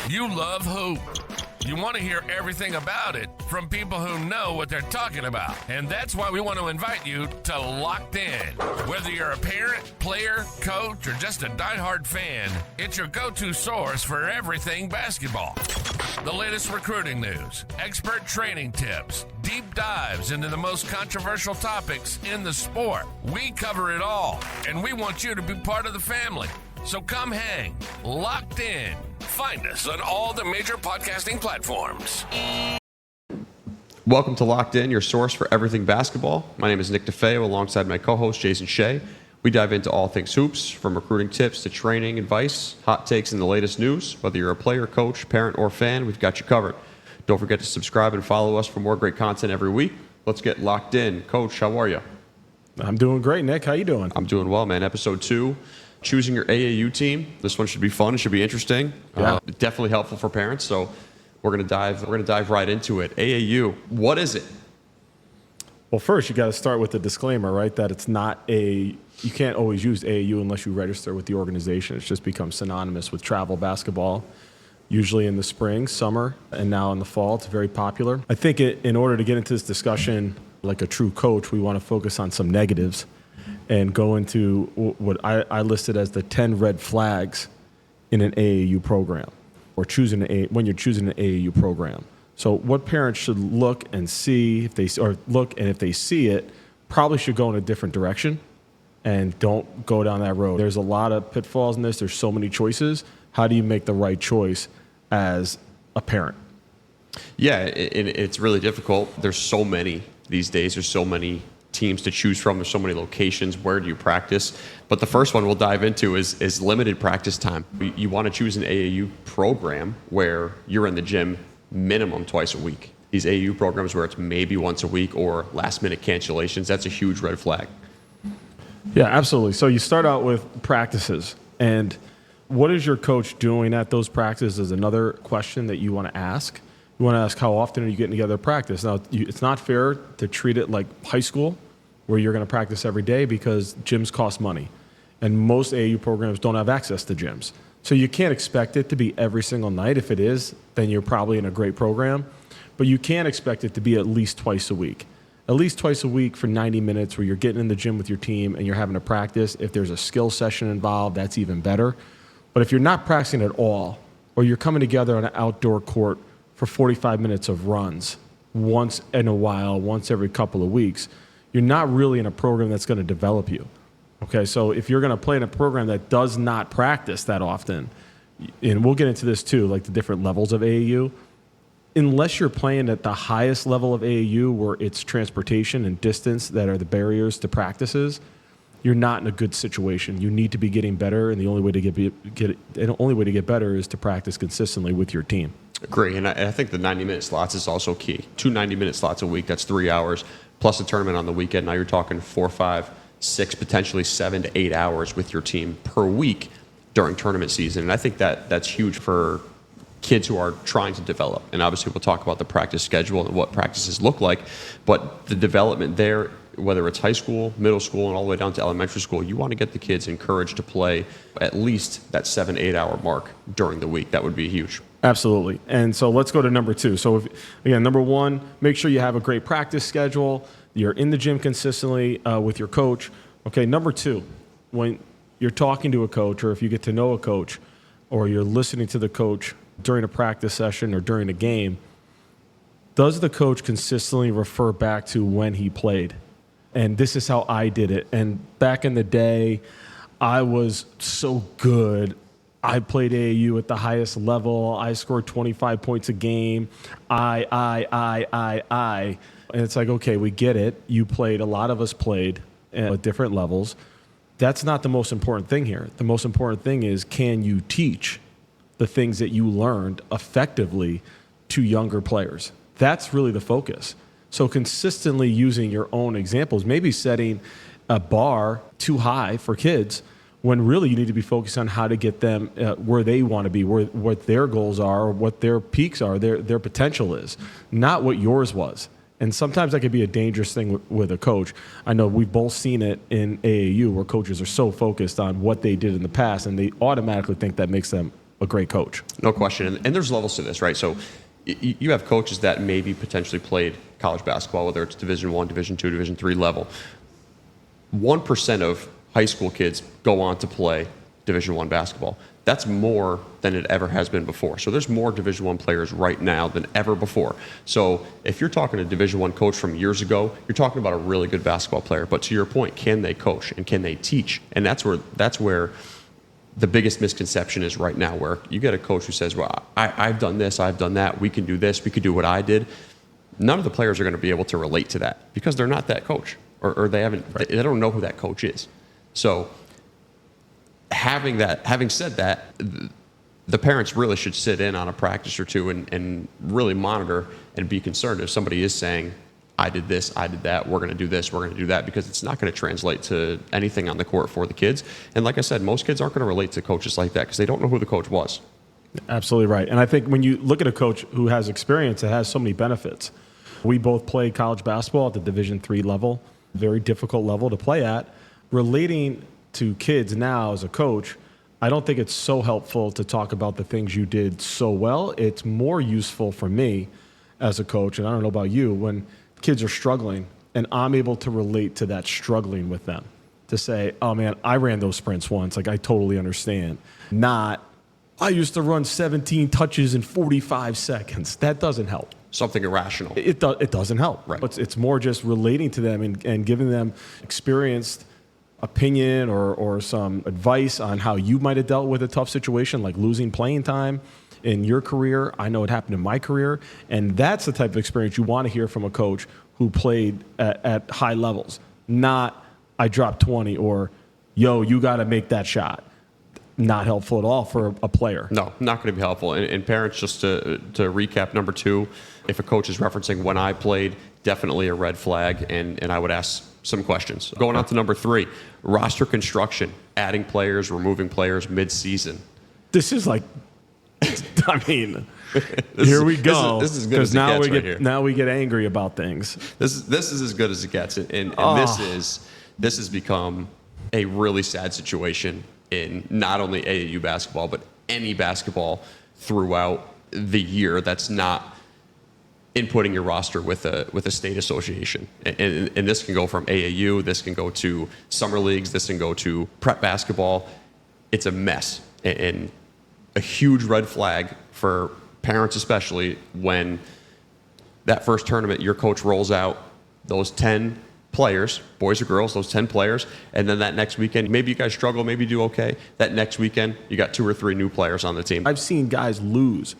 You love hoop. You want to hear everything about it from people who know what they're talking about. And that's why we want to invite you to Locked In. Whether you're a parent, player, coach, or just a diehard fan, it's your go-to source for everything basketball. The latest recruiting news, expert training tips, deep dives into the most controversial topics in the sport. We cover it all, and we want you to be part of the family. So come hang. Locked In. Find us on all the major podcasting platforms. Welcome to Locked In, your source for everything basketball. My name is Nick DeFeo, alongside my co-host Jason Shea. We dive into all things hoops, from recruiting tips to training advice, hot takes, and the latest news. Whether you're a player, coach, parent, or fan, we've got you covered. Don't forget to subscribe and follow us for more great content every week. Let's get locked in. Coach, how are you? I'm doing great, Nick. How you doing? I'm doing well, man. Episode 2. Choosing your AAU team. This one should be fun. It should be interesting. Yeah. Definitely helpful for parents. So we're gonna dive right into it. AAU. What is it? Well, first you got to start with the disclaimer, right? That it's not you can't always use AAU unless you register with the organization. It's just become synonymous with travel basketball. Usually in the spring, summer, and now in the fall. It's very popular. I think in order to get into this discussion like a true coach, we want to focus on some negatives and go into what I listed as the 10 red flags in an AAU program, or when you're choosing an AAU program. So what parents should look and see, if they see it, probably should go in a different direction and don't go down that road. There's a lot of pitfalls in this. There's so many choices. How do you make the right choice as a parent? Yeah, it's really difficult. There's so many these days. There's so many teams to choose from. There's so many locations. Where do you practice? But the first one we'll dive into is limited practice time. You want to choose an AAU program where you're in the gym minimum twice a week. These AAU programs where it's maybe once a week or last minute cancellations, that's a huge red flag. Yeah, absolutely. So you start out with practices, and what is your coach doing at those practices is another question that you want to ask. You want to ask, how often are you getting together to practice? Now, it's not fair to treat it like high school, where you're going to practice every day, because gyms cost money. And most AAU programs don't have access to gyms. So you can't expect it to be every single night. If it is, then you're probably in a great program. But you can expect it to be at least twice a week. At least twice a week for 90 minutes where you're getting in the gym with your team and you're having a practice. If there's a skill session involved, that's even better. But if you're not practicing at all, or you're coming together on an outdoor court for 45 minutes of runs once in a while, once every couple of weeks, you're not really in a program that's going to develop you. Okay, so if you're going to play in a program that does not practice that often, and we'll get into this too, like the different levels of AAU, unless you're playing at the highest level of AAU where it's transportation and distance that are the barriers to practices, you're not in a good situation. You need to be getting better, and the only way to get better is to practice consistently with your team. Agree, and I think the 90-minute slots is also key. 2 90-minute slots a week, that's 3 hours, plus a tournament on the weekend. Now you're talking 4, 5, 6, potentially 7 to 8 hours with your team per week during tournament season. And I think that's huge for kids who are trying to develop. And obviously we'll talk about the practice schedule and what practices look like, but the development there, whether it's high school, middle school, and all the way down to elementary school, you want to get the kids encouraged to play at least that 7, 8 hour mark during the week. That would be huge. Absolutely. And so let's go to number 2. So again, number 1, make sure you have a great practice schedule. You're in the gym consistently with your coach. Okay, number 2, when you're talking to a coach, or if you get to know a coach, or you're listening to the coach during a practice session or during a game, does the coach consistently refer back to when he played? And this is how I did it. And back in the day, I was so good. I played AAU at the highest level. I scored 25 points a game. I. And it's like, okay, we get it. You played. A lot of us played at different levels. That's not the most important thing here. The most important thing is, can you teach the things that you learned effectively to younger players? That's really the focus. So consistently using your own examples, maybe setting a bar too high for kids when really you need to be focused on how to get them where they want to be, what their goals are, what their peaks are, their potential is, not what yours was. And sometimes that could be a dangerous thing with a coach. I know we've both seen it in AAU where coaches are so focused on what they did in the past, and they automatically think that makes them a great coach. No question. And there's levels to this, right? So you have coaches that maybe potentially played college basketball, whether it's Division I, Division II, Division III level. 1% of high school kids go on to play Division I basketball. That's more than it ever has been before. So there's more Division I players right now than ever before. So if you're talking to a Division I coach from years ago, you're talking about a really good basketball player. But to your point, can they coach and can they teach? And that's where the biggest misconception is right now, where you get a coach who says, well, I've done this, I've done that, we can do this, we can do what I did. None of the players are going to be able to relate to that because they're not that coach, or they don't know who that coach is. So having said that, the parents really should sit in on a practice or two and really monitor and be concerned if somebody is saying, I did this, I did that, we're going to do this, we're going to do that, because it's not going to translate to anything on the court for the kids. And like I said, most kids aren't going to relate to coaches like that because they don't know who the coach was. Absolutely right. And I think when you look at a coach who has experience, it has so many benefits. We both played college basketball at the Division III level, very difficult level to play at. Relating to kids now as a coach, I don't think it's so helpful to talk about the things you did so well. It's more useful for me as a coach, and I don't know about you, when kids are struggling and I'm able to relate to that struggling with them, to say, oh man, I ran those sprints once, like I totally understand. Not, I used to run 17 touches in 45 seconds. That doesn't help. Something irrational. It doesn't help. Right. It's more just relating to them and giving them experienced opinion or some advice on how you might have dealt with a tough situation, like losing playing time in your career. I know it happened in my career. And that's the type of experience you want to hear from a coach who played at high levels. Not, I dropped 20, or, yo, you got to make that shot. Not helpful at all for a player. No, not going to be helpful. And parents, just to recap, number 2, if a coach is referencing when I played, definitely a red flag, and I would ask some questions. Going on to number 3, roster construction, adding players, removing players mid-season. This is like, I mean, here we go. This is as good as it gets right here. Now we get angry about things. This is as good as it gets, and this has become a really sad situation in not only AAU basketball, but any basketball throughout the year that's not inputting your roster with a state association. And this can go from AAU, this can go to summer leagues, this can go to prep basketball. It's a mess, and a huge red flag for parents, especially when that first tournament, your coach rolls out those 10 players, boys or girls, those 10 players, and then that next weekend, maybe you guys struggle, maybe you do okay. That next weekend, you got 2 or 3 new players on the team. I've seen guys lose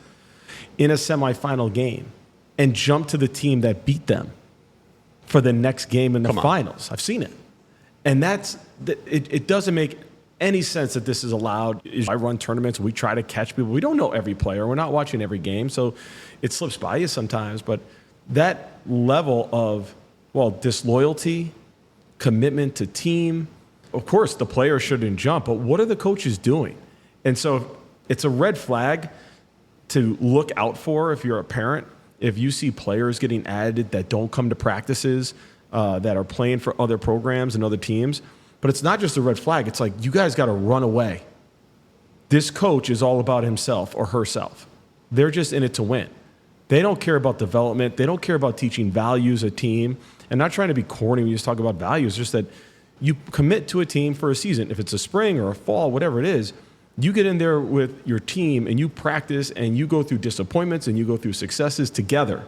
in a semifinal game and jump to the team that beat them for the next game in the finals. I've seen it. And it doesn't make any sense that this is allowed. I run tournaments, we try to catch people. We don't know every player. We're not watching every game, so it slips by you sometimes. But that level of, disloyalty, commitment to team, of course, the player shouldn't jump, but what are the coaches doing? And so it's a red flag to look out for if you're a parent. If you see players getting added that don't come to practices, that are playing for other programs and other teams, but it's not just a red flag. It's like, you guys got to run away. This coach is all about himself or herself. They're just in it to win. They don't care about development. They don't care about teaching values a team. And not trying to be corny when you just talk about values, just that you commit to a team for a season. If it's a spring or a fall, whatever it is, you get in there with your team and you practice and you go through disappointments and you go through successes together.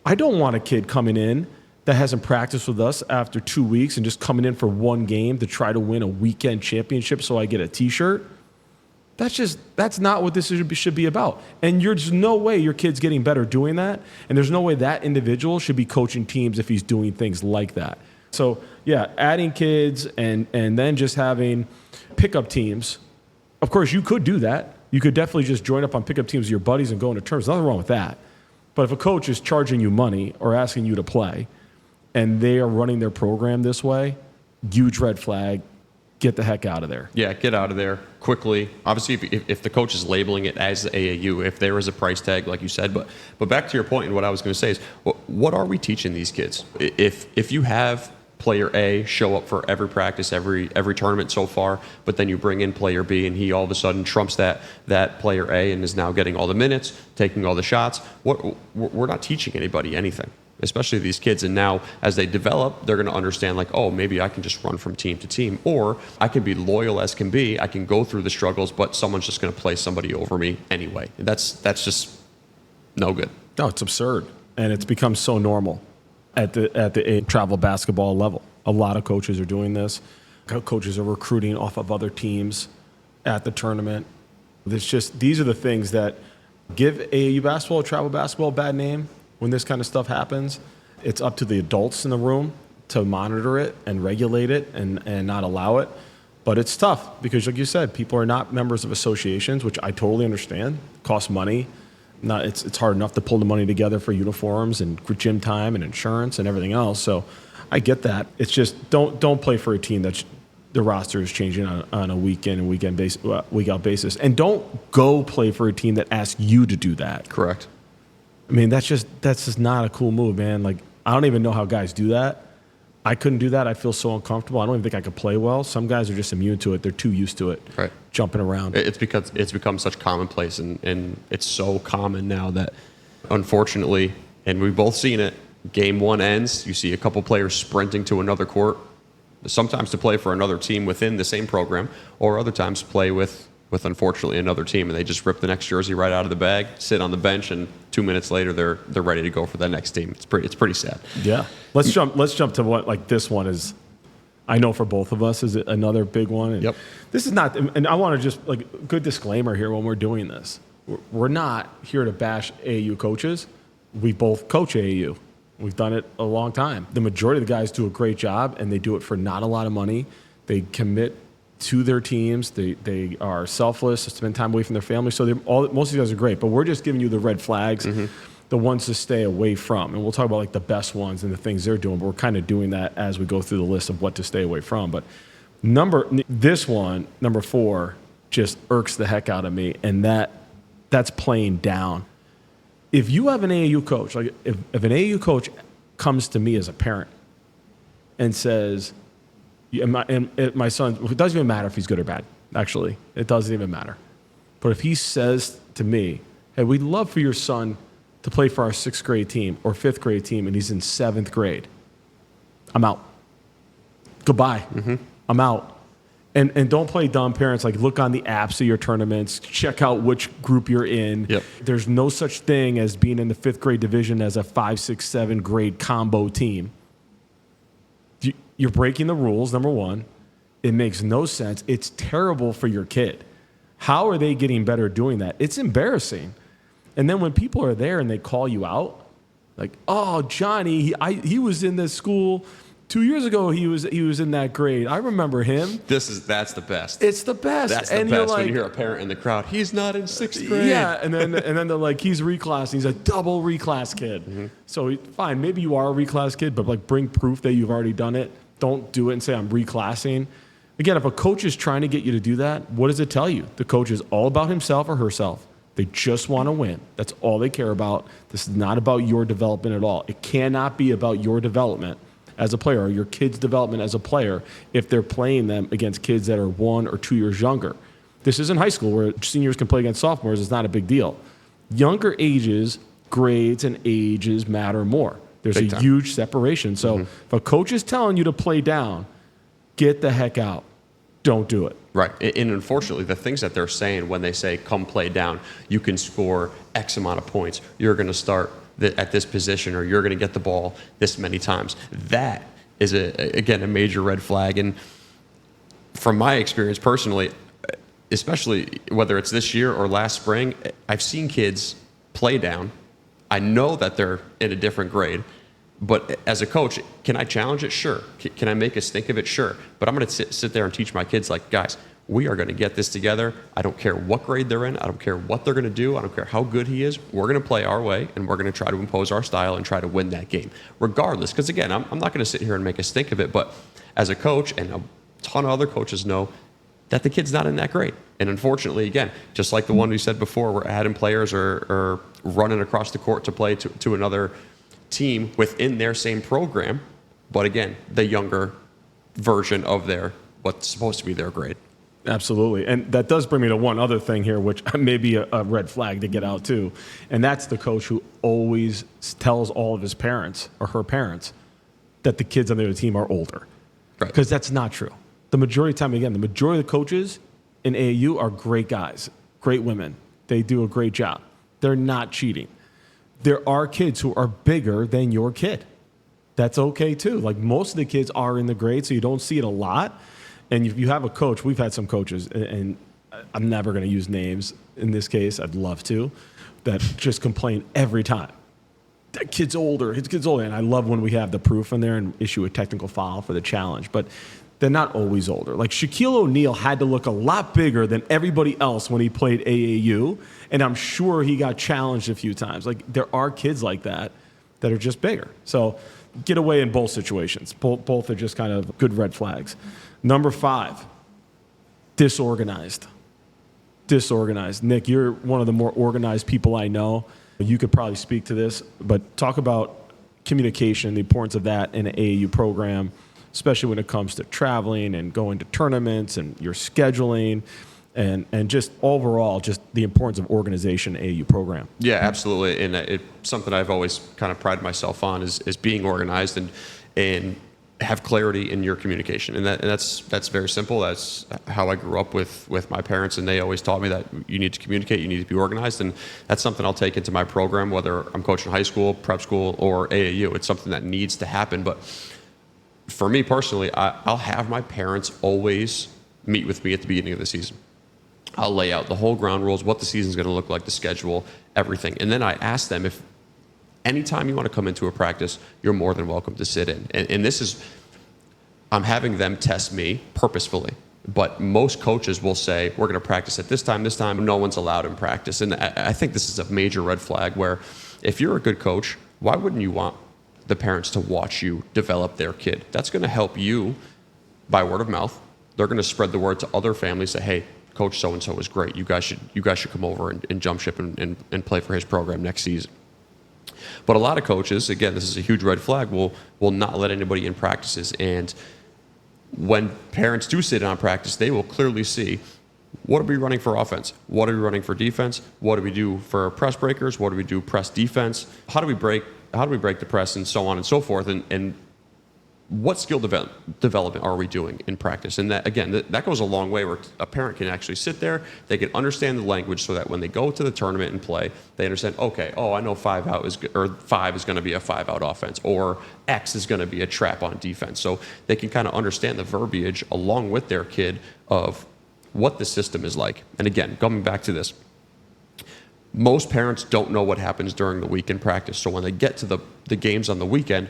I don't want a kid coming in that hasn't practiced with us after 2 weeks and just coming in for one game to try to win a weekend championship so I get a t-shirt. That's not what this should be about. And there's no way your kid's getting better doing that. And there's no way that individual should be coaching teams if he's doing things like that. So yeah, adding kids and then just having pickup teams. Of course, you could do that. You could definitely just join up on pickup teams with your buddies and go into terms. Nothing wrong with that. But if a coach is charging you money or asking you to play and they are running their program this way, huge red flag. Get the heck out of there. Yeah, get out of there quickly. Obviously, if the coach is labeling it as the AAU, if there is a price tag, like you said. But back to your point, and what I was going to say is, what are we teaching these kids? If you have player A show up for every practice, every tournament so far, but then you bring in player B and he all of a sudden trumps that player A and is now getting all the minutes, taking all the shots. We're not teaching anybody anything, especially these kids. And now as they develop, they're going to understand like, oh, maybe I can just run from team to team, or I can be loyal as can be. I can go through the struggles, but someone's just going to play somebody over me anyway. That's just no good. No, it's absurd. And it's become so normal at the travel basketball level. A lot of coaches are doing this. Coaches are recruiting off of other teams at the tournament. These are the things that give AAU basketball, travel basketball a bad name when this kind of stuff happens. It's up to the adults in the room to monitor it and regulate it and not allow it. But it's tough because, like you said, people are not members of associations, which I totally understand. It costs money. It's hard enough to pull the money together for uniforms and gym time and insurance and everything else. So I get that. It's just don't play for a team that's the roster is changing on a week out basis, and don't go play for a team that asks you to do that. Correct. I mean, that's just not a cool move, man. Like, I don't even know how guys do that. I couldn't do that. I feel so uncomfortable. I don't even think I could play well. Some guys are just immune to it. They're too used to it. Right. Jumping around. It's because it's become such commonplace, and it's so common now that, unfortunately, and we've both seen it, game one ends, you see a couple players sprinting to another court, sometimes to play for another team within the same program, or other times play with unfortunately another team, and they just rip the next jersey right out of the bag, sit on the bench, and 2 minutes later they're ready to go for the next team. It's pretty sad. Yeah. Let's jump to what, like, this one is, I know for both of us, is another big one. And yep. This is not, and I want to just, like, good disclaimer here when we're doing this. We're not here to bash AAU coaches. We both coach AAU. We've done it a long time. The majority of the guys do a great job, and they do it for not a lot of money. They commit to their teams. They are selfless, spend time away from their family. So most of you guys are great, but we're just giving you the red flags, the ones to stay away from. And we'll talk about, like, the best ones and the things they're doing, but we're kind of doing that as we go through the list of what to stay away from. But this one, number 4, just irks the heck out of me, and that's playing down. If you have an AAU coach, like if an AAU coach comes to me as a parent and says, my son, it doesn't even matter if he's good or bad, actually. It doesn't even matter. But if he says to me, hey, we'd love for your son to play for our 6th grade team or 5th grade team, and he's in 7th grade, I'm out. Goodbye. I'm out. And don't play dumb, parents. Like, look on the apps of your tournaments. Check out which group you're in. Yep. There's no such thing as being in the 5th grade division as a 5, 6, 7 grade combo team. You're breaking the rules, number one. It makes no sense. It's terrible for your kid. How are they getting better at doing that? It's embarrassing. And then when people are there and they call you out, like, oh, Johnny, he was in this school 2 years ago. He was in that grade. I remember him. That's the best. It's the best. That's the best when you hear a parent in the crowd. He's not in 6th grade. Yeah, and then they're like, he's reclassed. He's a double reclass kid. So fine, maybe you are a reclass kid, but, like, bring proof that you've already done it. Don't do it and say I'm reclassing. Again, if a coach is trying to get you to do that, what does it tell you? The coach is all about himself or herself. They just want to win. That's all they care about. This is not about your development at all. It cannot be about your development as a player or your kid's development as a player if they're playing them against kids that are 1 or 2 years younger. This isn't high school where seniors can play against sophomores. It's not a big deal. Younger ages, grades, and ages matter more. There's a huge separation. So if a coach is telling you to play down, get the heck out. Don't do it. Right. And unfortunately, the things that they're saying when they say, come play down, you can score X amount of points, you're going to start at this position, or you're going to get the ball this many times. That is, again, a major red flag. And from my experience personally, especially whether it's this year or last spring, I've seen kids play down. I know that they're in a different grade, but as a coach, can I challenge it? Sure. Can I make us think of it? Sure. But I'm going to sit there and teach my kids, like, guys, we are going to get this together. I don't care what grade they're in. I don't care what they're going to do. I don't care how good he is. We're going to play our way, and we're going to try to impose our style and try to win that game, regardless. Because, again, I'm not going to sit here and make us think of it, but as a coach, and a ton of other coaches know, that the kid's not in that grade. And unfortunately, again, just like the one we said before, we're adding players or running across the court to play to another team within their same program. but again, the younger version of what's supposed to be their grade. Absolutely. And that does bring me to one other thing here, which may be a red flag to get out too. And that's the coach who always tells all of his parents or her parents that the kids on their team are older. Right. Because that's not true. The majority of the time, again, the majority of the coaches in AAU are great guys, great women. They do a great job. They're not cheating. There are kids who are bigger than your kid. That's okay too. Like most of the kids are in the grade, so you don't see it a lot. And if you have a coach, we've had some coaches, and I'm never going to use names in this case. I'd love to, that just complain every time. That kid's older. His kid's older. And I love when we have the proof in there and issue a technical foul for the challenge. But they're not always older. Like Shaquille O'Neal had to look a lot bigger than everybody else when he played AAU. And I'm sure he got challenged a few times. Like there are kids like that are just bigger. So get away in both situations. Both are just kind of good red flags. Number 5, disorganized. Disorganized. Nick, you're one of the more organized people I know. You could probably speak to this, but talk about communication, the importance of that in an AAU program, especially when it comes to traveling and going to tournaments and your scheduling and just overall, just the importance of organization in AAU program. Yeah, absolutely. And it's something I've always kind of prided myself on is being organized and have clarity in your communication. And that's very simple. That's how I grew up with my parents, and they always taught me that you need to communicate, you need to be organized, and that's something I'll take into my program, whether I'm coaching high school, prep school, or AAU. It's something that needs to happen. But for me personally, I'll have my parents always meet with me at the beginning of the season. I'll lay out the whole ground rules, what the season's going to look like, the schedule, everything. And then I ask them if anytime you want to come into a practice, you're more than welcome to sit in. And this is, I'm having them test me purposefully. But most coaches will say, we're going to practice at this time, no one's allowed in practice. And I think this is a major red flag where if you're a good coach, why wouldn't you want the parents to watch you develop their kid? That's going to help you by word of mouth. They're going to spread the word to other families that, hey, Coach so-and-so is great. You guys should come over and jump ship and play for his program next season. But a lot of coaches, again, this is a huge red flag, will not let anybody in practices. And when parents do sit on practice, they will clearly see, what are we running for offense? What are we running for defense? What do we do for press breakers? What do we do press defense? How do we break the press, and so on and so forth? And what skill development are we doing in practice? And that, again, that goes a long way, where a parent can actually sit there, they can understand the language, so that when they go to the tournament and play, they understand, okay, I know 5 is going to be a 5-out offense, or X is going to be a trap on defense. So they can kind of understand the verbiage along with their kid of what the system is like. And again, coming back to this, most parents don't know what happens during the week in practice. So when they get to the games on the weekend,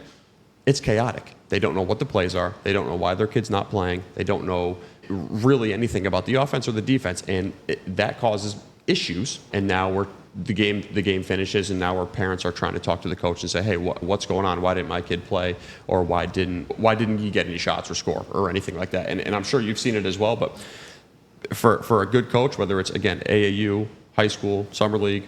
it's chaotic. They don't know what the plays are. They don't know why their kid's not playing. They don't know really anything about the offense or the defense, and that causes issues. And now the game finishes, and now our parents are trying to talk to the coach and say, hey, what's going on? Why didn't my kid play? Or why didn't he get any shots or score or anything like that? And I'm sure you've seen it as well. But for a good coach, whether it's, again, AAU, high school, summer league,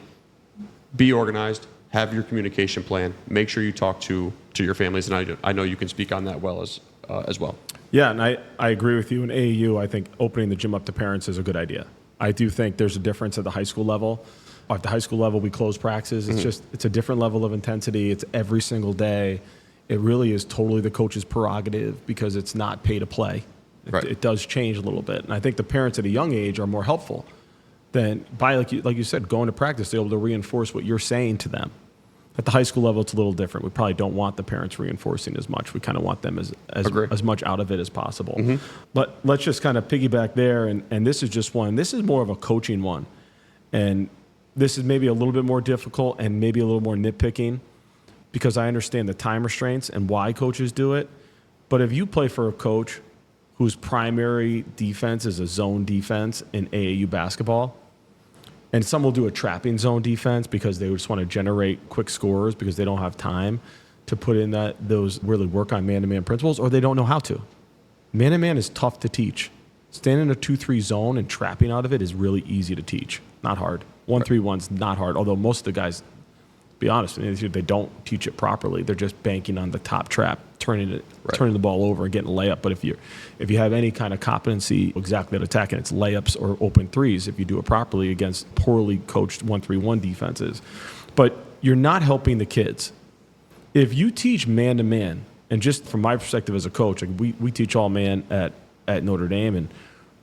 be organized. Have your communication plan. Make sure you talk to your families, and I know you can speak on that well as well. Yeah, and I agree with you. In AAU, I think opening the gym up to parents is a good idea. I do think there's a difference at the high school level. At the high school level, we close practices. It's a different level of intensity. It's every single day. It really is totally the coach's prerogative, because it's not pay to play. It does change a little bit, and I think the parents at a young age are more helpful than by, like you said, going to practice, they're able to reinforce what you're saying to them. At the high school level, it's a little different. We probably don't want the parents reinforcing as much. We kind of want them as much out of it as possible. Mm-hmm. But let's just kind of piggyback there, and this is just one. This is more of a coaching one. And this is maybe a little bit more difficult and maybe a little more nitpicking, because I understand the time restraints and why coaches do it. But if you play for a coach whose primary defense is a zone defense in AAU basketball, and some will do a trapping zone defense because they just want to generate quick scores because they don't have time to put in those really work on man-to-man principles, or they don't know how to. Man-to-man is tough to teach. Standing in a 2-3 zone and trapping out of it is really easy to teach. Not hard. 1-3-1's not hard, although most of the guys, to be honest, they don't teach it properly. They're just banking on the top trap turning the ball over and getting a layup. But if you have any kind of competency exactly at attacking, it's layups or open threes if you do it properly against poorly coached 1-3-1 defenses. But you're not helping the kids. If you teach man-to-man, and just from my perspective as a coach, like we teach all man at Notre Dame,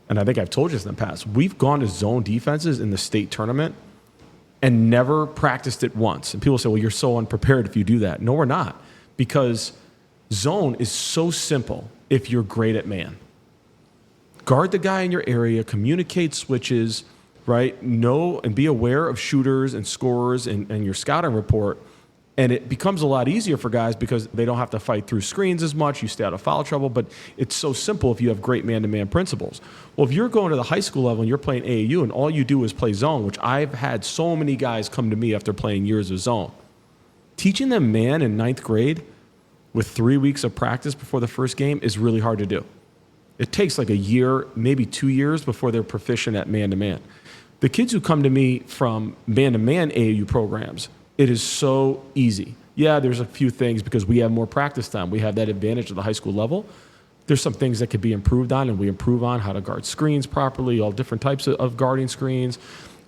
and I think I've told you this in the past, we've gone to zone defenses in the state tournament and never practiced it once. And people say, well, you're so unprepared if you do that. No, we're not, because zone is so simple if you're great at man. Guard the guy in your area, communicate switches, right? Know and be aware of shooters and scorers and your scouting report. And it becomes a lot easier for guys because they don't have to fight through screens as much. You stay out of foul trouble, but it's so simple if you have great man-to-man principles. Well, if you're going to the high school level and you're playing AAU and all you do is play zone, which I've had so many guys come to me after playing years of zone, teaching them man in 9th grade with 3 weeks of practice before the first game is really hard to do. It takes like a year, maybe 2 years before they're proficient at man-to-man. The kids who come to me from man-to-man AAU programs, it is so easy. Yeah, there's a few things because we have more practice time. We have that advantage at the high school level. There's some things that could be improved on, and we improve on how to guard screens properly, all different types of guarding screens.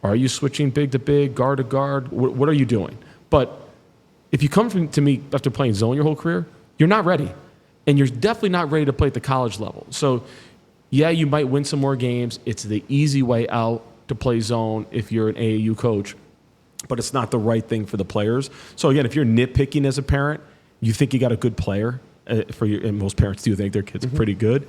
Are you switching big to big, guard to guard? What are you doing? But if you come to me after playing zone your whole career, you're not ready. And you're definitely not ready to play at the college level. So, yeah, you might win some more games. It's the easy way out to play zone if you're an AAU coach, but it's not the right thing for the players. So again, if you're nitpicking as a parent, you think you got a good player, and most parents do think their kids are pretty good,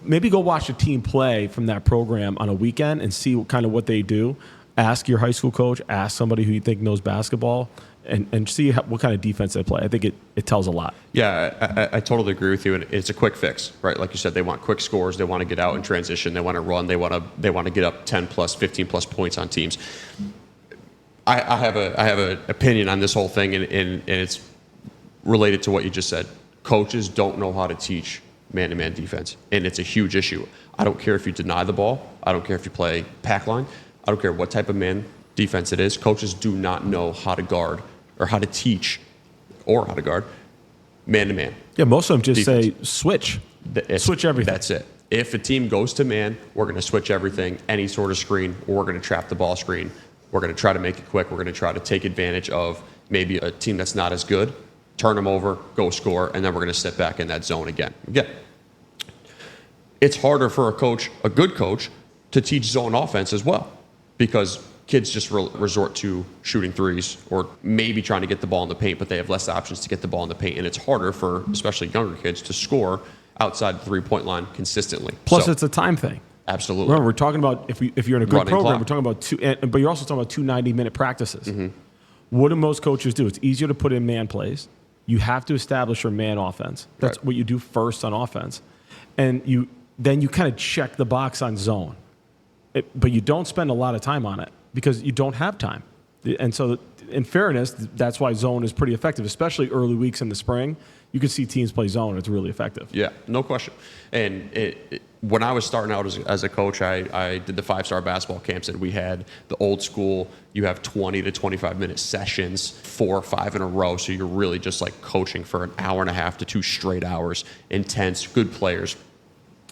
maybe go watch a team play from that program on a weekend and see what they do. Ask your high school coach, ask somebody who you think knows basketball, and see what kind of defense they play. I think it tells a lot. Yeah, I totally agree with you, and it's a quick fix, right? Like you said, they want quick scores, they want to get out in transition, they want to run, they want to get up 10 plus, 15 plus points on teams. I have an opinion on this whole thing, and it's related to what you just said. Coaches don't know how to teach man-to-man defense, and it's a huge issue. I don't care if you deny the ball. I don't care if you play pack line. I don't care what type of man defense it is. Coaches do not know how to guard or how to teach or how to guard man-to-man. Yeah, most of them just defense. say switch. Switch everything. That's it. If a team goes to man, we're going to switch everything, any sort of screen, or we're going to trap the ball screen. We're going to try to make it quick. We're going to try to take advantage of maybe a team that's not as good, turn them over, go score, and then we're going to sit back in that zone again. Again, it's harder for a good coach, to teach zone offense as well, because kids just resort to shooting threes or maybe trying to get the ball in the paint, but they have less options to get the ball in the paint, and it's harder for especially younger kids to score outside the three-point line consistently. Plus, it's a time thing. Absolutely. Remember, we're talking about if you're in a good Running program, clock. we're talking about but you're also talking about 2 90-minute practices. What do most coaches do? It's easier to put in man plays. You have to establish your man offense. That's what you do first on offense, and then you kind of check the box on zone, but you don't spend a lot of time on it because you don't have time. And so, in fairness, that's why zone is pretty effective, especially early weeks in the spring. You can see teams play zone; it's really effective. Yeah, no question. And when I was starting out as a coach, I did the 5-star basketball camps, and we had the old school. You have 20 to 25-minute sessions, 4 or 5 in a row. So you're really just like coaching for an hour and a half to 2 straight hours. Intense, good players.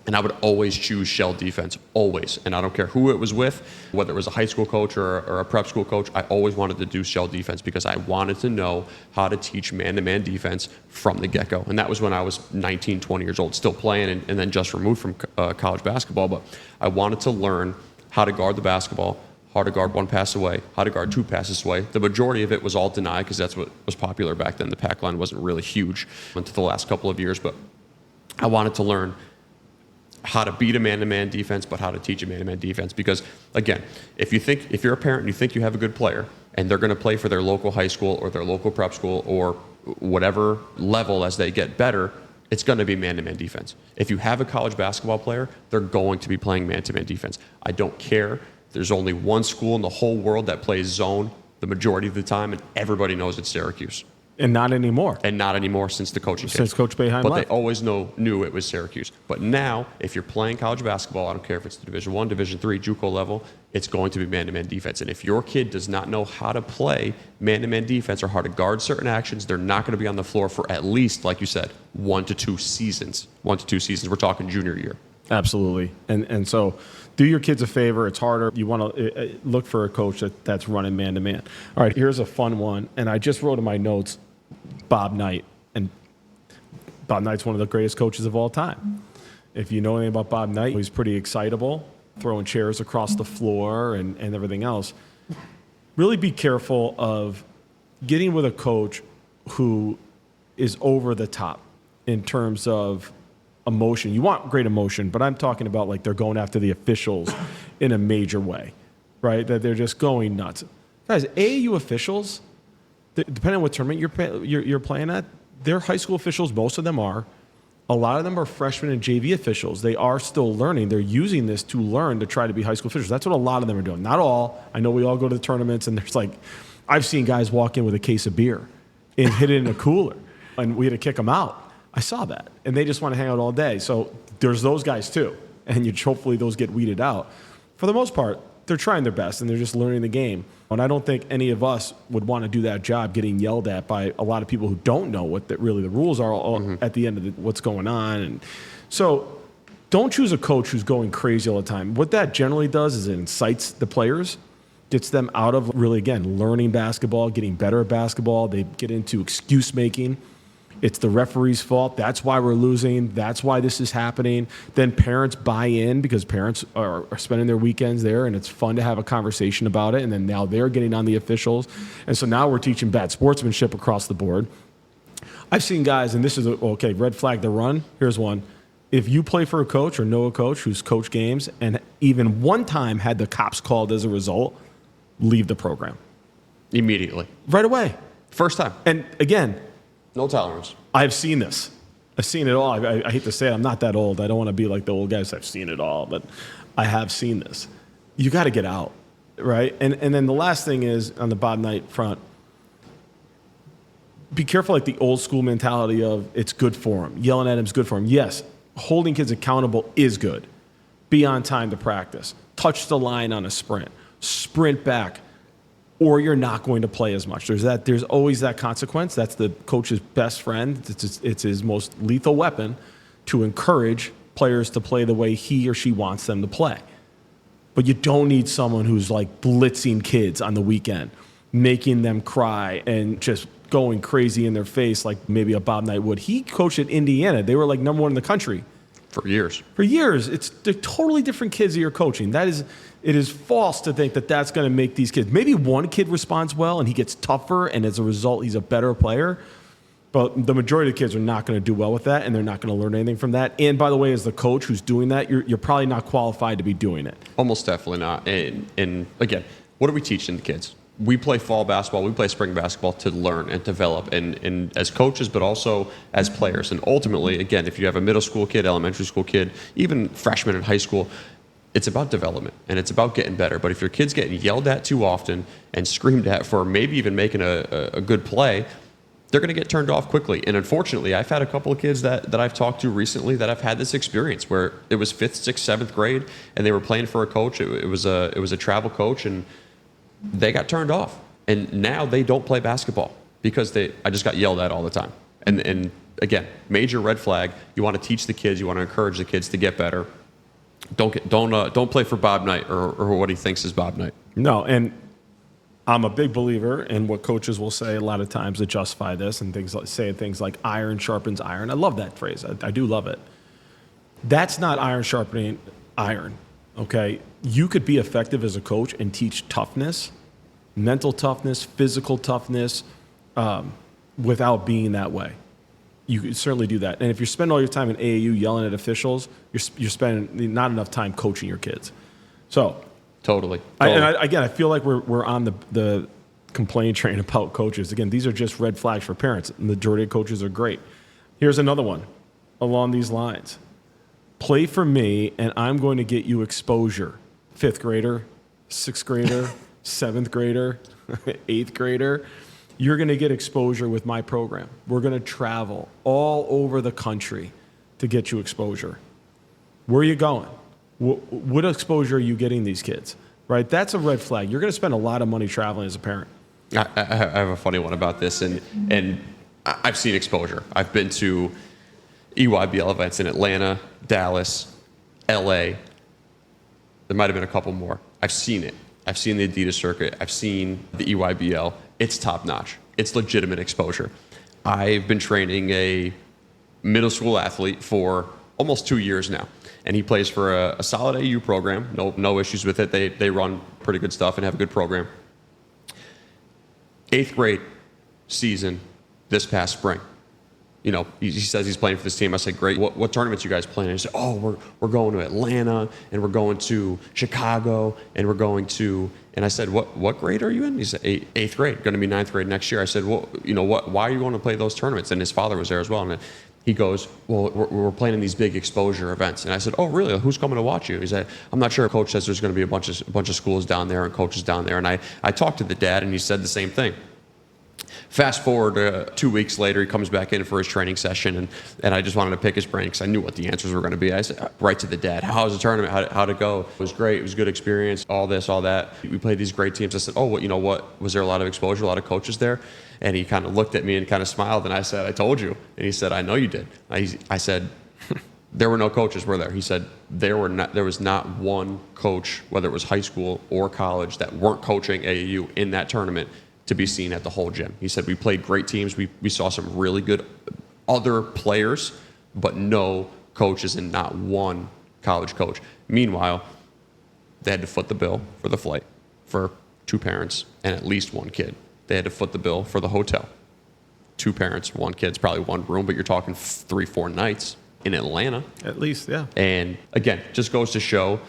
And I would always choose shell defense, always. And I don't care who it was with, whether it was a high school coach or a prep school coach, I always wanted to do shell defense because I wanted to know how to teach man-to-man defense from the get-go. And that was when I was 19, 20 years old, still playing and then just removed from college basketball. But I wanted to learn how to guard the basketball, how to guard 1 pass away, how to guard 2 passes away. The majority of it was all deny because that's what was popular back then. The pack line wasn't really huge until the last couple of years. But I wanted to learn how to beat a man-to-man defense, but how to teach a man-to-man defense. Because again, if you're a parent and you think you have a good player and they're going to play for their local high school or their local prep school or whatever level as they get better, it's going to be man-to-man defense. If you have a college basketball player, they're going to be playing man-to-man defense. I don't care. There's only one school in the whole world that plays zone the majority of the time, and everybody knows it's Syracuse. And not anymore. And not anymore since the coaching change. Since Coach Boeheim But left. they always knew it was Syracuse. But now, if you're playing college basketball, I don't care if it's the Division I, Division III, JUCO level, it's going to be man-to-man defense. And if your kid does not know how to play man-to-man defense or how to guard certain actions, they're not going to be on the floor for at least, like you said, 1 to 2 seasons. 1 to 2 seasons. We're talking junior year. Absolutely. And so do your kids a favor. It's harder. You want to look for a coach that's running man-to-man. All right, here's a fun one. And I just wrote in my notes, Bob Knight. And Bob Knight's one of the greatest coaches of all time. If you know anything about Bob Knight, he's pretty excitable, throwing chairs across the floor and everything else. Really be careful of getting with a coach who is over the top in terms of emotion. You want great emotion, but I'm talking about like they're going after the officials in a major way, right? That they're just going nuts. Guys, AAU officials, depending on what tournament you're playing at, they're high school officials. Most of them are. A lot of them are freshmen and JV officials. They are still learning. They're using this to learn to try to be high school officials. That's what a lot of them are doing. Not all. I know we all go to the tournaments, and there's like, I've seen guys walk in with a case of beer and hit it in a cooler, and we had to kick them out. I saw that. And they just want to hang out all day. So there's those guys too. And hopefully those get weeded out. For the most part, they're trying their best, and they're just learning the game. And I don't think any of us would want to do that job getting yelled at by a lot of people who don't know what really the rules are at the end of what's going on. And so don't choose a coach who's going crazy all the time. What that generally does is it incites the players, gets them out of really, again, learning basketball, getting better at basketball. They get into excuse making. It's the referee's fault. That's why we're losing. That's why this is happening. Then parents buy in because parents are spending their weekends there, and it's fun to have a conversation about it. And then now they're getting on the officials. And so now we're teaching bad sportsmanship across the board. I've seen guys, and this is, okay, red flag the run. Here's one. If you play for a coach or know a coach who's coached games and even one time had the cops called as a result, leave the program. Immediately. Right away. First time. And again, no tolerance. I've seen this. I've seen it all. I hate to say it. I'm not that old. I don't want to be like the old guys. I've seen it all, but I have seen this. You got to get out, right? And then the last thing is on the Bob Knight front, be careful like the old school mentality of it's good for him. Yelling at him is good for him. Yes, holding kids accountable is good. Be on time to practice. Touch the line on a sprint back, or you're not going to play as much. There's always that consequence. That's the coach's best friend. It's his most lethal weapon to encourage players to play the way he or she wants them to play. But you don't need someone who's like blitzing kids on the weekend, making them cry and just going crazy in their face like maybe a Bob Knight would. He coached at Indiana. They were like number 1 in the country. For years. For years. They're totally different kids that you're coaching. It is false to think that that's going to make these kids. Maybe one kid responds well and he gets tougher, and as a result, he's a better player. But the majority of the kids are not going to do well with that, and they're not going to learn anything from that. And by the way, as the coach who's doing that, you're probably not qualified to be doing it. Almost definitely not. And again, what are we teaching the kids? We play fall basketball, we play spring basketball to learn and develop, and as coaches, but also as players. And ultimately, again, if you have a middle school kid, elementary school kid, even freshman in high school, it's about development and it's about getting better. But if your kid's getting yelled at too often and screamed at for maybe even making a good play, they're going to get turned off quickly. And unfortunately, I've had a couple of kids that I've talked to recently that have had this experience where it was 5th, 6th, 7th grade, and they were playing for a coach. It was a travel coach, and they got turned off. And now they don't play basketball because I just got yelled at all the time. And again, major red flag. You want to teach the kids. You want to encourage the kids to get better. Don't play for Bob Knight or what he thinks is Bob Knight. No, and I'm a big believer in what coaches will say a lot of times to justify this, and say things like iron sharpens iron. I love that phrase. I do love it. That's not iron sharpening iron, okay? You could be effective as a coach and teach toughness, mental toughness, physical toughness, without being that way. You can certainly do that. And if you spend all your time in AAU yelling at officials, you're spending not enough time coaching your kids. So Totally. I feel like we're on the complaint train about coaches. Again, these are just red flags for parents. The majority of coaches are great. Here's another one along these lines. Play for me, and I'm going to get you exposure. 5th grader, 6th grader, 7th grader, 8th grader. you're going to get exposure with my program. We're going to travel all over the country to get you exposure. Where are you going? What exposure are you getting these kids? Right? That's a red flag. You're going to spend a lot of money traveling as a parent. I have a funny one about this, and I've seen exposure. I've been to EYBL events in Atlanta, Dallas, LA. There might have been a couple more. I've seen it. I've seen the Adidas circuit. I've seen the EYBL. It's top notch. It's legitimate exposure. I've been training a middle school athlete for almost 2 years now, and he plays for a solid AAU program. No issues with it. They run pretty good stuff and have a good program. 8th grade season this past spring. You know, he says he's playing for this team. I said, great. What tournaments you guys playing? And he said, oh, we're going to Atlanta, and we're going to Chicago, and we're going to, and I said, what grade are you in? He said, 8th grade, going to be 9th grade next year. I said, well, you know, why are you going to play those tournaments? And his father was there as well. And he goes, well, we're playing in these big exposure events. And I said, oh, really? Who's coming to watch you? He said, I'm not sure. Coach says there's going to be a bunch of schools down there and coaches down there. And I talked to the dad, and he said the same thing. Fast forward 2 weeks later, he comes back in for his training session, and I just wanted to pick his brain because I knew what the answers were going to be. I said, right to the dad, how was the tournament? How'd it go? It was great. It was a good experience, all this, all that. We played these great teams. I said, oh, you know what? Was there a lot of exposure, a lot of coaches there? And he kind of looked at me and kind of smiled, and I said, I told you. And he said, I know you did. I said, there were no coaches, were there? He said, there was not one coach, whether it was high school or college, that weren't coaching AAU in that tournament to be seen at the whole gym. He said, we played great teams. We saw some really good other players, but no coaches and not one college coach. Meanwhile, they had to foot the bill for the flight for 2 parents and at least 1 kid. They had to foot the bill for the hotel. 2 parents, 1 kid. It's probably 1 room, but you're talking 3-4 nights in Atlanta. At least, yeah. And again, just goes to show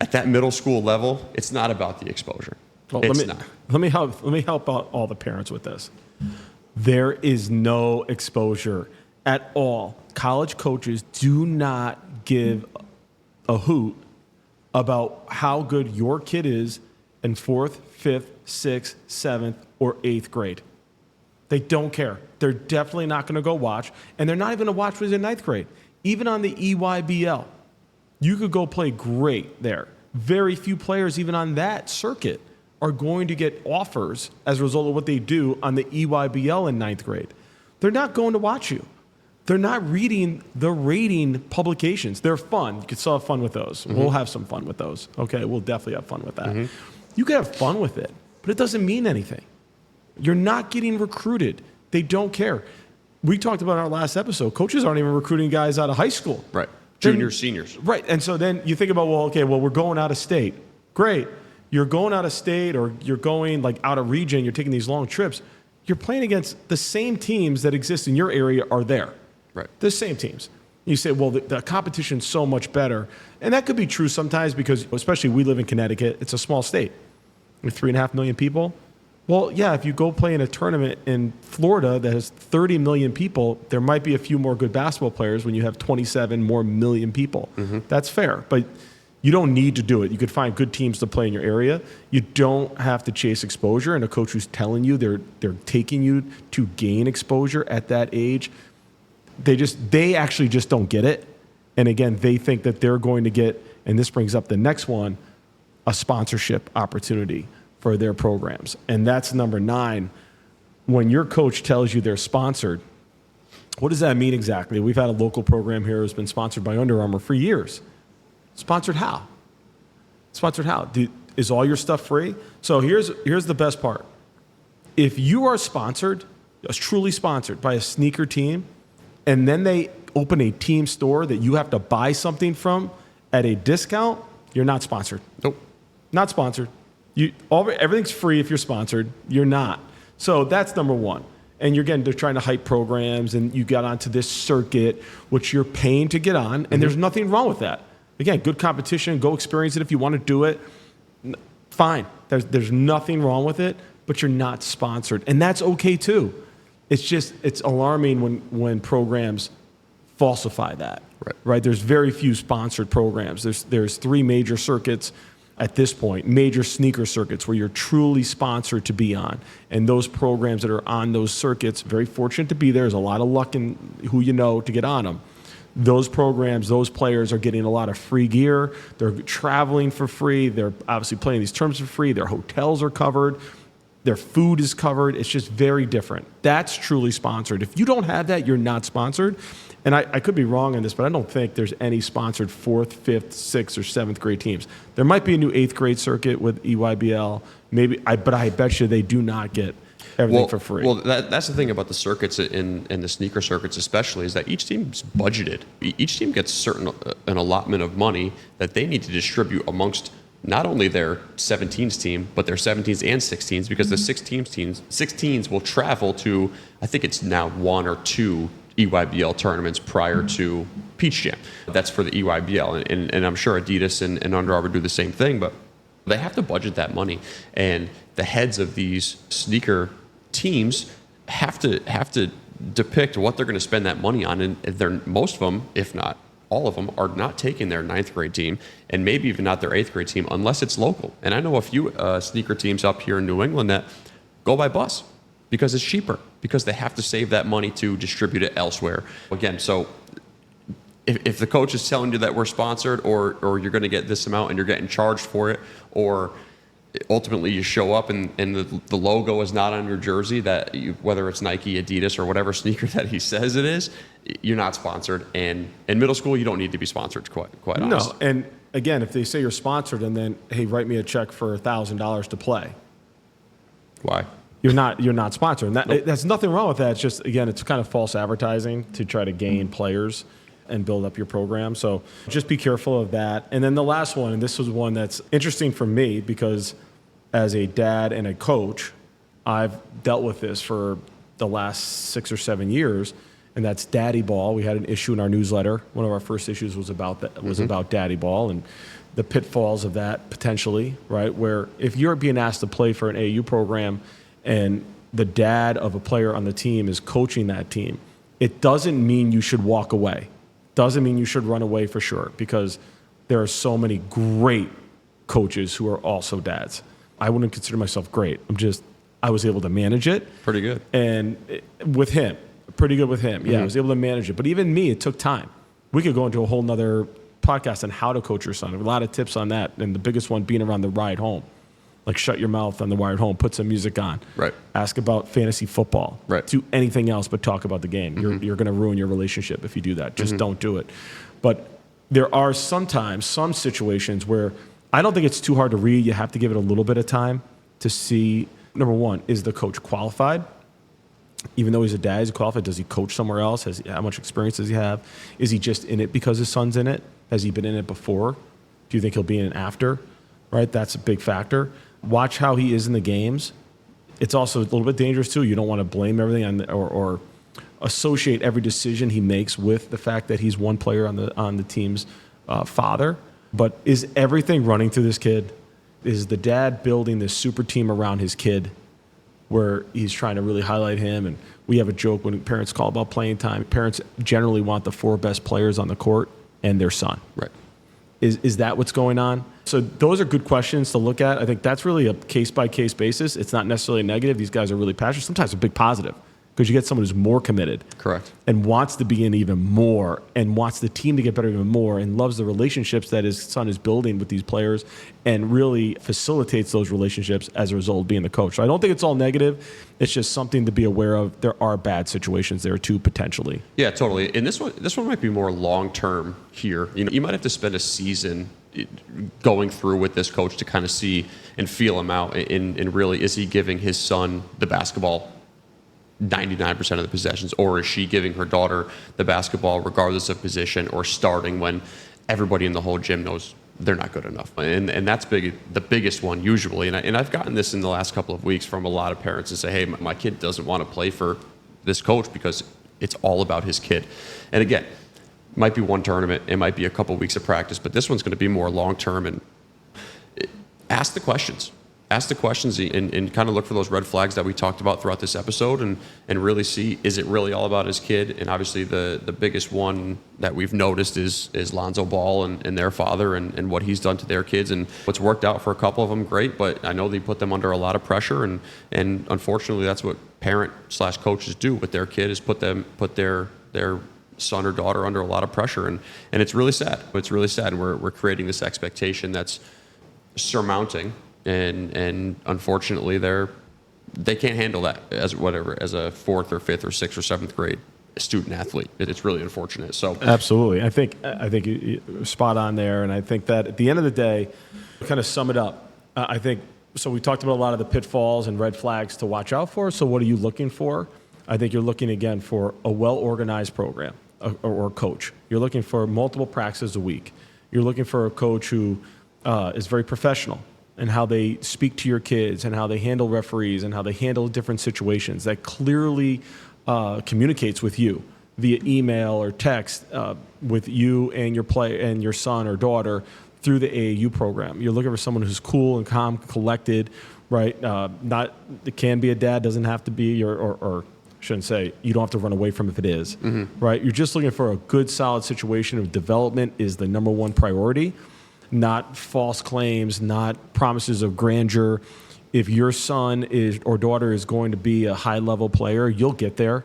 at that middle school level, it's not about the exposure. Well, let me help out all the parents with this. There is no exposure at all. College coaches do not give a hoot about how good your kid is in 4th, 5th, 6th, 7th, or 8th grade. They don't care. They're definitely not going to go watch, and they're not even going to watch when he's in 9th grade. Even on the EYBL, you could go play great there. Very few players, even on that circuit, are going to get offers as a result of what they do on the EYBL in 9th grade. They're not going to watch you. They're not reading the rating publications. They're fun. You can still have fun with those. Mm-hmm. We'll have some fun with those. Okay, we'll definitely have fun with that. Mm-hmm. You can have fun with it, but it doesn't mean anything. You're not getting recruited. They don't care. We talked about in our last episode, coaches aren't even recruiting guys out of high school. Right. Juniors, seniors. Right. And so then you think about, we're going out of state. Great. You're going out of state, or you're going like out of region, you're taking these long trips. You're playing against the same teams that exist in your area are there. Right. The same teams. You say, well, the competition's so much better. And that could be true sometimes because, especially we live in Connecticut, it's a small state with 3.5 million people. Well, yeah, if you go play in a tournament in Florida that has 30 million people, there might be a few more good basketball players when you have 27 more million people. Mm-hmm. That's fair. But you don't need to do it. You could find good teams to play in your area. You don't have to chase exposure. And a coach who's telling you they're taking you to gain exposure at that age, they actually just don't get it. And again, they think that they're going to get, and this brings up the next one, a sponsorship opportunity for their programs. And that's number 9. When your coach tells you they're sponsored, what does that mean exactly? We've had a local program here who's been sponsored by Under Armour for years. Sponsored how? Sponsored how? Is all your stuff free? So here's the best part. If you are sponsored, truly sponsored by a sneaker team, and then they open a team store that you have to buy something from at a discount, you're not sponsored. Nope. Not sponsored. Everything's free if you're sponsored. You're not. So that's number 1. And they're trying to hype programs, and you got onto this circuit, which you're paying to get on, and there's nothing wrong with that. Again, good competition. Go experience it if you want to do it. Fine. There's nothing wrong with it, but you're not sponsored. And that's okay too. It's alarming when programs falsify that. Right. There's very few sponsored programs. There's 3 major circuits at this point, major sneaker circuits where you're truly sponsored to be on. And those programs that are on those circuits, very fortunate to be there. There's a lot of luck in who you know to get on them. Those programs, those players are getting a lot of free gear. They're traveling for free. They're obviously playing these terms for free. Their hotels are covered. Their food is covered. It's just very different. That's truly sponsored. If you don't have that, you're not sponsored. And I could be wrong on this, but I don't think there's any sponsored 4th, 5th, 6th, or 7th grade teams. There might be a new 8th grade circuit with EYBL, but I bet you they do not get everything for free. Well, that's the thing about the circuits and the sneaker circuits especially, is that each team's budgeted. Each team gets an allotment of money that they need to distribute amongst not only their 17s team, but their 17s and 16s, because the 16s will travel to, I think it's now 1 or 2 EYBL tournaments prior to Peach Jam. That's for the EYBL, and I'm sure Adidas and Under Armour do the same thing, but they have to budget that money. And the heads of these sneaker teams have to depict what they're going to spend that money on, and most of them, if not all of them, are not taking their 9th grade team, and maybe even not their 8th grade team, unless it's local. And I know a few sneaker teams up here in New England that go by bus because it's cheaper, because they have to save that money to distribute it elsewhere. Again, so if the coach is telling you that we're sponsored, or you're going to get this amount and you're getting charged for it, or ultimately you show up and the logo is not on your jersey, whether it's Nike, Adidas, or whatever sneaker that he says it is, you're not sponsored. And in middle school, you don't need to be sponsored, quite honestly. No, and again, if they say you're sponsored and then, hey, write me a check for $1,000 to play. Why? You're not sponsored. And there's nothing wrong with that. It's just, again, it's kind of false advertising to try to gain players and build up your program. So just be careful of that. And then the last one, and this was one that's interesting for me because as a dad and a coach, I've dealt with this for the last 6 or 7 years, and that's daddy ball. We had an issue in our newsletter. One of our first issues was about that, about daddy ball and the pitfalls of that potentially, right? Where if you're being asked to play for an AAU program and the dad of a player on the team is coaching that team, it doesn't mean you should walk away. Doesn't mean you should run away for sure, because there are so many great coaches who are also dads. I wouldn't consider myself great. I was able to manage it. Pretty good. And with him, pretty good with him. Yeah, I was able to manage it. But even me, it took time. We could go into a whole nother podcast on how to coach your son. A lot of tips on that. And the biggest one being around the ride home. Like shut your mouth on the ride home, put some music on. Right. Ask about fantasy football. Right. Do anything else but talk about the game. You're going to ruin your relationship if you do that. Just don't do it. But there are sometimes some situations where I don't think it's too hard to read. You have to give it a little bit of time to see, number one, is the coach qualified? Even though he's a dad, is he qualified? Does he coach somewhere else? How much experience does he have? Is he just in it because his son's in it? Has he been in it before? Do you think he'll be in it after? Right? That's a big factor. Watch how he is in the games. It's also a little bit dangerous too. You don't want to blame everything on or associate every decision he makes with the fact that he's one player on the team's father. But is everything running through this kid? Is the dad building this super team around his kid where he's trying to really highlight him? And we have a joke when parents call about playing time. Parents generally want the 4 best players on the court and their son. Right. Is that what's going on? So those are good questions to look at. I think that's really a case-by-case basis. It's not necessarily a negative. These guys are really passionate. Sometimes a big positive because you get someone who's more committed. Correct. And wants to be in even more and wants the team to get better even more and loves the relationships that his son is building with these players and really facilitates those relationships as a result of being the coach. So I don't think it's all negative. It's just something to be aware of. There are bad situations there too, potentially. Yeah, totally. And this one might be more long-term here. You might have to spend a season going through with this coach to kind of see and feel him out and really, is he giving his son the basketball 99% of the possessions, or is she giving her daughter the basketball regardless of position, or starting when everybody in the whole gym knows they're not good enough? And that's the biggest one usually. And I've gotten this in the last couple of weeks from a lot of parents to say, hey, my kid doesn't want to play for this coach because it's all about his kid. And again, might be one tournament, it might be a couple weeks of practice, but this one's going to be more long-term. And ask the questions. ask the questions and kind of look for those red flags that we talked about throughout this episode and really see, is it really all about his kid? And obviously the biggest one that we've noticed is Lonzo Ball and their father and what he's done to their kids. And what's worked out for a couple of them, great, but I know they put them under a lot of pressure. And unfortunately, that's what parent/coaches do with their kid, is put their son or daughter under a lot of pressure. And it's really sad. It's really sad. And we're creating this expectation that's surmounting. And unfortunately, they can't handle that as a fourth or fifth or sixth or seventh grade student athlete. It's really unfortunate. So absolutely, I think you're spot on there, and I think that at the end of the day, to kind of sum it up, I think so. We talked about a lot of the pitfalls and red flags to watch out for. So what are you looking for? I think you're looking again for a well-organized program or coach. You're looking for multiple practices a week. You're looking for a coach who is very professional, and how they speak to your kids and how they handle referees and how they handle different situations, that clearly communicates with you via email or text with you and your son or daughter through the AAU program. You're looking for someone who's cool and calm, collected, right? It can be a dad, doesn't have to be, or shouldn't say, you don't have to run away from if it is, right? You're just looking for a good, solid situation of development is the number one priority. Not false claims, not promises of grandeur. If your son or daughter is going to be a high-level player, you'll get there.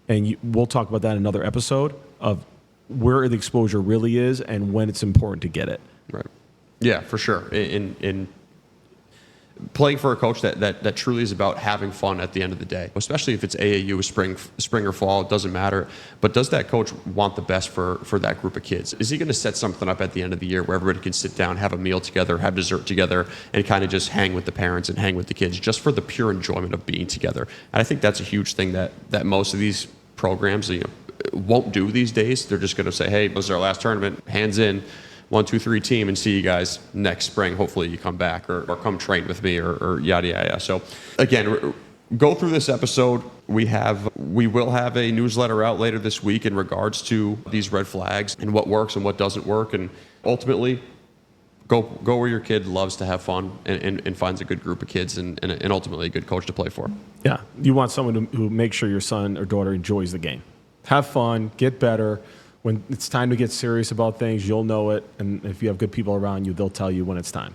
And we'll talk about that in another episode of where the exposure really is and when it's important to get it. Right. Yeah, for sure. In playing for a coach that truly is about having fun at the end of the day, especially if it's AAU, spring or fall, it doesn't matter. But does that coach want the best for that group of kids? Is he going to set something up at the end of the year where everybody can sit down, have a meal together, have dessert together, and kind of just hang with the parents and hang with the kids just for the pure enjoyment of being together? And I think that's a huge thing that most of these programs won't do these days. They're just going to say, hey, this is our last tournament, hands in, 1, 2, 3 team, and see you guys next spring. Hopefully you come back or come train with me or yada yada. So again, go through this episode. We will have a newsletter out later this week in regards to these red flags and what works and what doesn't work. And ultimately, go where your kid loves to have fun and finds a good group of kids and ultimately a good coach to play for. Yeah, you want someone who makes sure your son or daughter enjoys the game. Have fun, get better. When it's time to get serious about things, you'll know it. And if you have good people around you, they'll tell you when it's time.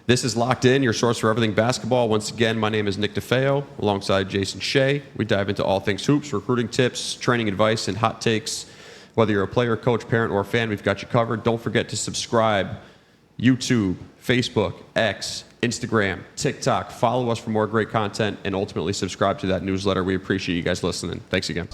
This is Locked In, your source for everything basketball. Once again, my name is Nick DeFeo, alongside Jason Shea. We dive into all things hoops, recruiting tips, training advice, and hot takes. Whether you're a player, coach, parent, or fan, we've got you covered. Don't forget to subscribe. YouTube, Facebook, X, Instagram, TikTok. Follow us for more great content, and ultimately subscribe to that newsletter. We appreciate you guys listening. Thanks again.